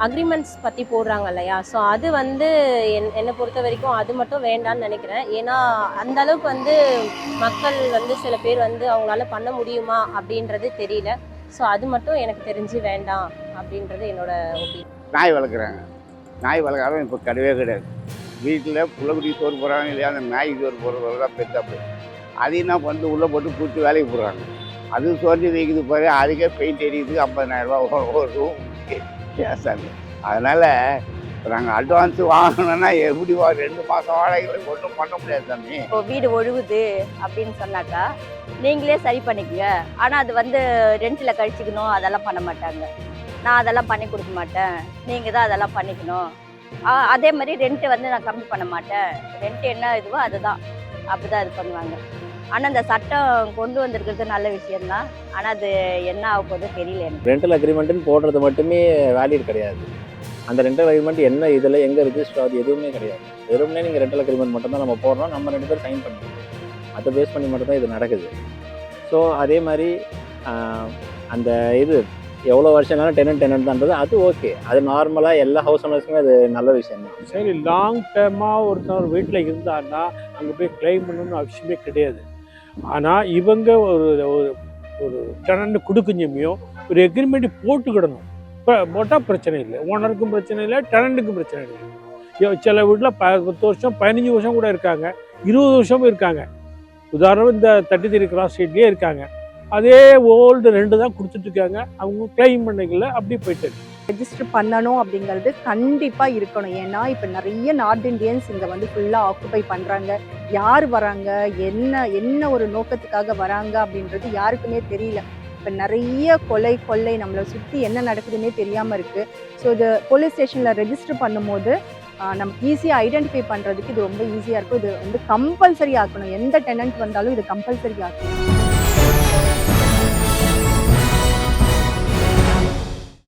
Agreements பற்றி போடுறாங்க இல்லையா? ஸோ அது வந்து என்னை பொறுத்த வரைக்கும் அது மட்டும் வேண்டான்னு நினைக்கிறேன். ஏன்னா அந்த அளவுக்கு வந்து மக்கள் வந்து சில பேர் வந்து அவங்களால பண்ண முடியுமா அப்படின்றது தெரியல. ஸோ அது மட்டும் எனக்கு தெரிஞ்சு வேண்டாம் அப்படின்றது என்னோட ஒப்பீனியன். நாய் வளர்க்குறாங்க. நாய் வளர்க்குறவங்க இப்போ கிடையவே கிடையாது. வீட்டில் புள்ளக்குட்டி சோறு போடுறாங்க இல்லையா, அந்த நாய் சோறு போடுறது தான் பெருசாப்பு. அது என்ன வந்து உள்ளே போட்டு பூச்சி வேலைக்கு போடுறாங்க. அது சோர்ந்து வைக்குது பாரு, அதுக்கே பெயிண்ட் அடிக்குது 50,000 ஒரு ரூம் பேசாது. அதனால் நாங்கள் அட்வான்ஸ் வாங்கணும்னா எப்படி 2 மாதம் வாடகை ஒன்றும் பண்ண முடியாது தம்பி. இப்போ வீடு ஒழுகுது அப்படின்னு சொன்னாக்கா நீங்களே சரி பண்ணிக்கங்க. ஆனால் அது வந்து ரெண்டில் கழிச்சிக்கணும் அதெல்லாம் பண்ண மாட்டாங்க. நான் அதெல்லாம் பண்ணி கொடுக்க மாட்டேன், நீங்கள் தான் அதெல்லாம் பண்ணிக்கணும். அதே மாதிரி ரெண்ட்டு வந்து நான் கம்மி பண்ண மாட்டேன், ரெண்ட்டு என்ன இதுவோ அதுதான், அப்படி தான் இது பண்ணுவாங்க. ஆனால் இந்த சட்டம் கொண்டு வந்திருக்கிறது நல்ல விஷயம்தான். ஆனால் அது என்ன ஆக போகுது தெரியல எனக்கு. ரெண்டல் அக்ரிமெண்ட்டுன்னு போடுறது மட்டுமே வேலிட் கிடையாது. அந்த ரெண்டல் அக்ரிமெண்ட் என்ன இதில் எங்கே ரிஜிஸ்டர் ஆகுது எதுவுமே கிடையாது. வெறும்னே நீங்கள் ரெண்டல் அக்ரிமெண்ட் மட்டும் தான் நம்ம போடுறோம், நம்ம 2 பேர் சைன் பண்ணிக்கிறோம். அதை பேஸ் பண்ணி மட்டும்தான் இது நடக்குது. ஸோ அதே மாதிரி அந்த இது எவ்வளோ வருஷம்னாலும் டெனன்ட் தான்றது அது ஓகே, அது நார்மலாக எல்லா ஹவுஸ் ஓனர்ஸுமே அது நல்ல விஷயம் தான். சரி, லாங் டேர்மாக ஒருத்தர் வீட்டில் இருந்தான்னா அங்கே போய் கிளைம் பண்ணணும்னு அவசியமே கிடையாது. ஆனால் இவங்க ஒரு ஒரு டெனண்ட் கொடுக்குஞ்சமையும் ஒரு எக்ரிமெண்ட் போட்டுக்கிடணும். இப்போ போட்டால் பிரச்சனை இல்லை, ஓனருக்கும் பிரச்சனை இல்லை, டெனண்ட்டுக்கும் பிரச்சனை இல்லை. சில வீட்டில் 10 வருஷம் 15 வருஷம் கூட இருக்காங்க, 20 வருஷமும் இருக்காங்க. உதாரணம் இந்த 33 கிராஸ் ஸ்ட்ரீட்லேயே இருக்காங்க, அதே ஓல்டு 2 தான் கொடுத்துட்ருக்காங்க, அவங்க கிளைம் பண்ணிக்கல, அப்படி போயிட்டு ரெஜிஸ்டர் பண்ணணும் அப்படிங்கிறது கண்டிப்பாக இருக்கணும். ஏன்னா இப்போ நிறைய நார்த் இந்தியன்ஸ் இங்கே வந்து ஃபுல்லாக ஆக்குபை பண்ணுறாங்க. யார் வராங்க, என்ன ஒரு நோக்கத்துக்காக வராங்க அப்படின்றது யாருக்குமே தெரியல. இப்போ நிறைய கொள்ளை நம்மளை சுற்றி என்ன நடக்குதுன்னே தெரியாமல் இருக்குது. ஸோ இது போலீஸ் ஸ்டேஷனில் ரெஜிஸ்டர் பண்ணும்போது நமக்கு ஈஸியாக ஐடென்டிஃபை பண்ணுறதுக்கு இது ரொம்ப ஈஸியாக இருக்கும். இது வந்து கம்பல்சரி ஆக்கணும். எந்த டெனண்ட் வந்தாலும் இது கம்பல்சரி ஆக்கணும்.